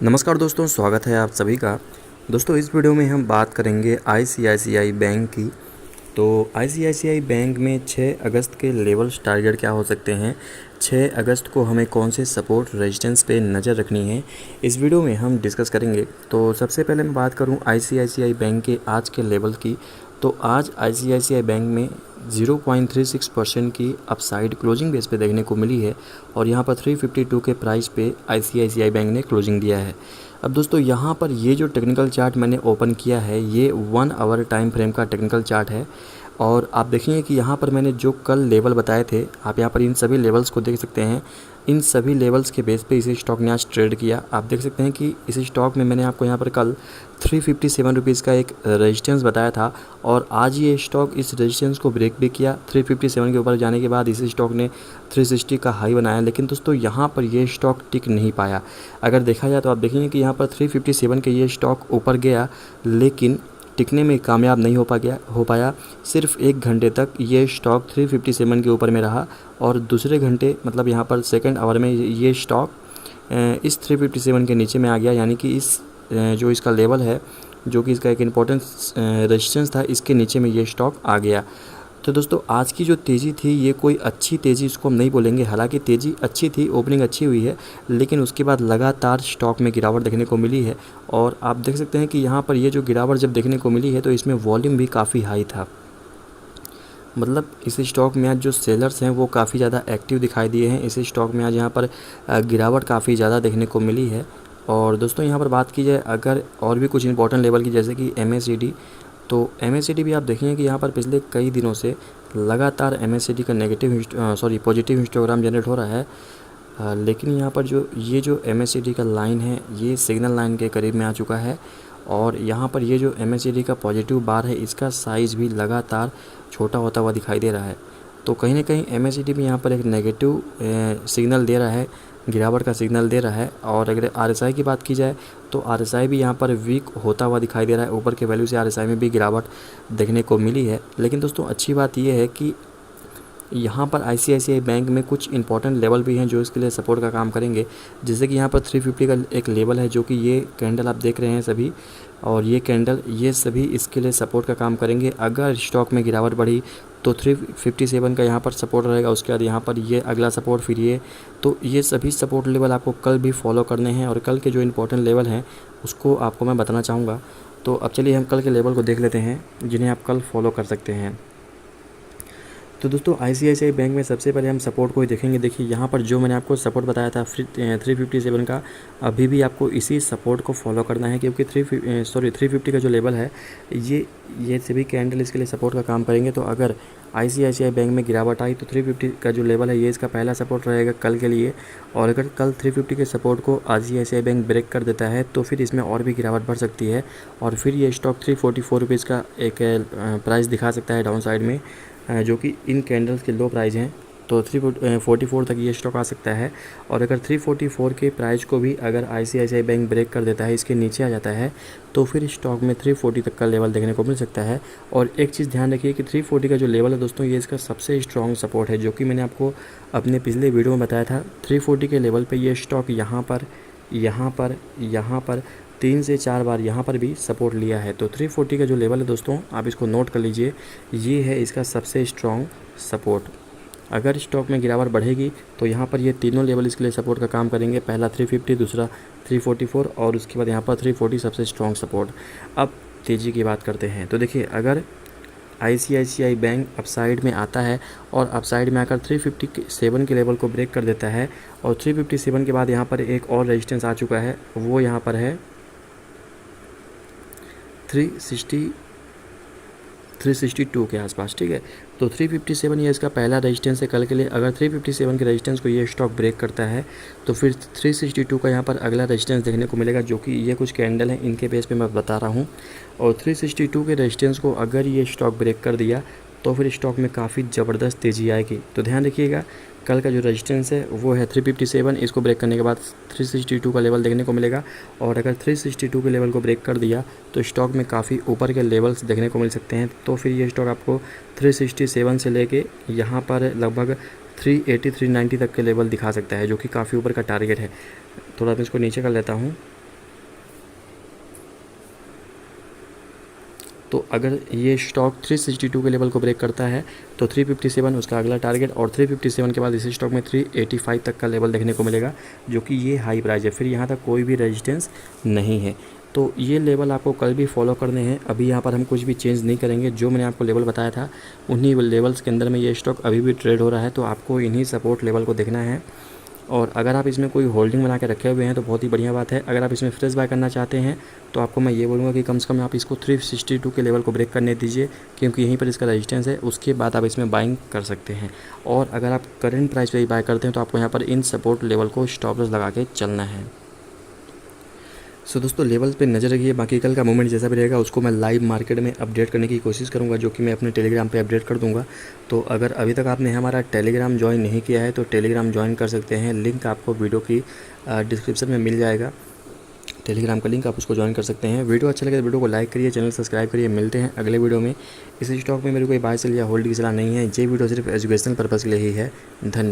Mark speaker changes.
Speaker 1: नमस्कार दोस्तों, स्वागत है आप सभी का। दोस्तों इस वीडियो में हम बात करेंगे आईसीआईसीआई बैंक की। तो आईसीआईसीआई बैंक में 6 अगस्त के लेवल्स टारगेट क्या हो सकते हैं, 6 अगस्त को हमें कौन से सपोर्ट रेजिस्टेंस पे नज़र रखनी है, इस वीडियो में हम डिस्कस करेंगे। तो सबसे पहले मैं बात करूं आईसीआईसीआई बैंक के आज के लेवल की। तो आज आईसीआईसीआई बैंक में 0.36% की अपसाइड क्लोजिंग बेस पे देखने को मिली है और यहाँ पर 352 के प्राइस पे आईसीआईसीआई बैंक ने क्लोजिंग दिया है। अब दोस्तों यहाँ पर ये जो टेक्निकल चार्ट मैंने ओपन किया है ये 1 आवर टाइम फ्रेम का टेक्निकल चार्ट है और आप देखेंगे कि यहाँ पर मैंने जो कल लेवल बताए थे, आप यहाँ पर इन सभी लेवल्स को देख सकते हैं। इन सभी लेवल्स के बेस पे इस स्टॉक ने आज ट्रेड किया। आप देख सकते हैं कि इस स्टॉक में मैंने आपको यहाँ पर कल 357 रुपीज़ का एक रेजिस्टेंस बताया था और आज ये स्टॉक इस रेजिस्टेंस को ब्रेक भी किया। 357 के ऊपर जाने के बाद इस स्टॉक ने 360 का हाई बनाया, लेकिन दोस्तों यहाँ पर ये स्टॉक टिक नहीं पाया। अगर देखा जाए तो आप देखेंगे कि यहाँ पर 357 के ये स्टॉक ऊपर गया लेकिन टिकने में कामयाब नहीं हो पाया। सिर्फ 1 घंटे तक ये स्टॉक 357 के ऊपर में रहा और दूसरे घंटे मतलब यहाँ पर सेकंड आवर में ये स्टॉक इस 357 के नीचे में आ गया, यानी कि इस जो इसका लेवल है, जो कि इसका एक इम्पोर्टेंट रेजिस्टेंस था, इसके नीचे में ये स्टॉक आ गया। तो दोस्तों आज की जो तेज़ी थी ये कोई अच्छी तेज़ी इसको हम नहीं बोलेंगे। हालांकि तेज़ी अच्छी थी, ओपनिंग अच्छी हुई है, लेकिन उसके बाद लगातार स्टॉक में गिरावट देखने को मिली है और आप देख सकते हैं कि यहाँ पर ये जो गिरावट जब देखने को मिली है तो इसमें वॉल्यूम भी काफ़ी हाई था। मतलब इस स्टॉक में आज जो सेलर्स हैं वो काफ़ी ज़्यादा एक्टिव दिखाई दिए हैं। इस स्टॉक में आज यहाँ पर गिरावट काफ़ी ज़्यादा देखने को मिली है। और दोस्तों यहाँ पर बात की जाए अगर और भी कुछ इंपॉर्टेंट लेवल की, जैसे कि MACD, तो MACD भी आप देखेंगे कि यहाँ पर पिछले कई दिनों से लगातार MACD का पॉजिटिव हिस्टोग्राम जनरेट हो रहा है। लेकिन यहाँ पर जो MACD का लाइन है ये सिग्नल लाइन के करीब में आ चुका है और यहाँ पर ये जो MACD का पॉजिटिव बार है इसका साइज़ भी लगातार छोटा होता हुआ दिखाई दे रहा है। तो कहीं ना कहीं MACD भी यहाँ पर एक नेगेटिव सिग्नल दे रहा है, गिरावट का सिग्नल दे रहा है। और अगर RSI की बात की जाए तो RSI भी यहाँ पर वीक होता हुआ दिखाई दे रहा है। ऊपर के वैल्यू से RSI में भी गिरावट देखने को मिली है। लेकिन दोस्तों अच्छी बात यह है कि यहाँ पर आईसीआईसीआई बैंक में कुछ इंपॉर्टेंट लेवल भी हैं जो इसके लिए सपोर्ट का काम करेंगे। जैसे कि यहाँ पर 350 का एक लेवल है, जो कि ये कैंडल आप देख रहे हैं सभी, और ये कैंडल ये सभी इसके लिए सपोर्ट का काम करेंगे। अगर स्टॉक में गिरावट बढ़ी तो 357 का यहाँ पर सपोर्ट रहेगा, उसके बाद यहाँ पर ये अगला सपोर्ट, फिर ये सभी सपोर्ट लेवल आपको कल भी फॉलो करने हैं और कल के जो इंपॉर्टेंट लेवल हैं उसको आपको मैं बताना चाहूँगा। तो अब चलिए हम कल के लेवल को देख लेते हैं जिन्हें आप कल फॉलो कर सकते हैं। तो दोस्तों आईसीआईसीआई बैंक में सबसे पहले हम सपोर्ट को ही देखेंगे। देखिए यहाँ पर जो मैंने आपको सपोर्ट बताया था 357 का, अभी भी आपको इसी सपोर्ट को फॉलो करना है, क्योंकि 350 का जो लेवल है ये सभी कैंडल इसके लिए सपोर्ट का काम करेंगे। तो अगर आईसीआईसीआई बैंक में गिरावट आई तो 350 का जो लेवल है ये इसका पहला सपोर्ट रहेगा कल के लिए। और अगर कल 350 के सपोर्ट को आईसीआईसीआई बैंक ब्रेक कर देता है तो फिर इसमें और भी गिरावट बढ़ सकती है और फिर ये स्टॉक 344 रुपीज़ का एक प्राइस दिखा सकता है डाउन साइड में, जो कि इन कैंडल्स के लो प्राइस हैं। तो 344 तक ये स्टॉक आ सकता है। और अगर 344 के प्राइस को भी अगर आईसीआईसीआई बैंक ब्रेक कर देता है, इसके नीचे आ जाता है, तो फिर स्टॉक में 340 तक का लेवल देखने को मिल सकता है। और एक चीज़ ध्यान रखिए कि 340 का जो लेवल है दोस्तों ये इसका सबसे स्ट्रॉन्ग सपोर्ट है, जो कि मैंने आपको अपने पिछले वीडियो में बताया था। 340 के लेवल पर ये स्टॉक यहाँ पर 3 से 4 बार यहाँ पर भी सपोर्ट लिया है। तो 340 का जो लेवल है दोस्तों आप इसको नोट कर लीजिए, ये है इसका सबसे स्ट्रॉन्ग सपोर्ट। अगर स्टॉक में गिरावट बढ़ेगी तो यहाँ पर ये तीनों लेवल इसके लिए सपोर्ट का काम करेंगे। पहला 350, दूसरा 344 और उसके बाद यहाँ पर 340 सबसे स्ट्रॉन्ग सपोर्ट। अब तेज़ी की बात करते हैं। तो देखिए अगर आईसीआईसीआई बैंक अपसाइड में आता है और अपसाइड में आकर 357 के लेवल को ब्रेक कर देता है और 357 के बाद यहाँ पर एक और रेजिस्टेंस आ चुका है, वो यहाँ पर है 362 के आसपास, ठीक है। तो 357 ये इसका पहला रेजिस्टेंस है कल के लिए। अगर 357 के रेजिस्टेंस को ये स्टॉक ब्रेक करता है तो फिर 362 का यहाँ पर अगला रेजिस्टेंस देखने को मिलेगा, जो कि ये कुछ कैंडल हैं इनके बेस पे मैं बता रहा हूँ। और 362 के रेजिस्टेंस को अगर ये स्टॉक ब्रेक कर दिया तो फिर स्टॉक में काफ़ी ज़बरदस्त तेज़ी आएगी। तो ध्यान रखिएगा कल का जो रेजिस्टेंस है वो है 357, इसको ब्रेक करने के बाद 362 का लेवल देखने को मिलेगा। और अगर 362 के लेवल को ब्रेक कर दिया तो स्टॉक में काफ़ी ऊपर के लेवल्स देखने को मिल सकते हैं। तो फिर ये स्टॉक आपको 367 से लेके यहाँ पर लगभग 380 390 तक के लेवल दिखा सकता है, जो कि काफ़ी ऊपर का टारगेट है। थोड़ा मैं इसको नीचे कर लेता हूँ। तो अगर ये स्टॉक 362 के लेवल को ब्रेक करता है तो 357 उसका अगला टारगेट, और 357 के बाद इस स्टॉक में 385 तक का लेवल देखने को मिलेगा, जो कि ये हाई प्राइस है। फिर यहाँ तक कोई भी रेजिस्टेंस नहीं है। तो ये लेवल आपको कल भी फॉलो करने हैं। अभी यहाँ पर हम कुछ भी चेंज नहीं करेंगे। जो मैंने आपको लेवल बताया था उन्हीं लेवल्स के अंदर में ये स्टॉक अभी भी ट्रेड हो रहा है, तो आपको इन्हीं सपोर्ट लेवल को देखना है। और अगर आप इसमें कोई होल्डिंग बना के रखे हुए हैं तो बहुत ही बढ़िया बात है। अगर आप इसमें फ्रेश बाय करना चाहते हैं तो आपको मैं ये बोलूँगा कि कम से कम आप इसको 362 के लेवल को ब्रेक करने दीजिए, क्योंकि यहीं पर इसका रेजिस्टेंस है। उसके बाद आप इसमें बाइंग कर सकते हैं। और अगर आप करंट प्राइस पे ही बाय करते हैं तो आपको यहाँ पर इन सपोर्ट लेवल को स्टॉप लॉस लगा के चलना है। सो दोस्तों, लेवल पे नज़र रखिए। बाकी कल का मूवमेंट जैसा भी रहेगा उसको मैं लाइव मार्केट में अपडेट करने की कोशिश करूंगा, जो कि मैं अपने टेलीग्राम पे अपडेट कर दूंगा। तो अगर अभी तक आपने हमारा टेलीग्राम ज्वाइन नहीं किया है तो टेलीग्राम ज्वाइन कर सकते हैं। लिंक आपको वीडियो की डिस्क्रिप्शन में मिल जाएगा। टेलीग्राम का लिंक आप उसको ज्वाइन कर सकते हैं। वीडियो अच्छा लगे तो वीडियो को लाइक करिए, चैनल सब्सक्राइब करिए। मिलते हैं अगले वीडियो में। इस स्टॉक में मेरे कोई बाय सेल या होल्ड की सलाह नहीं है। ये वीडियो सिर्फ एजुकेशनल पर्पज़ के लिए ही है। धन्यवाद।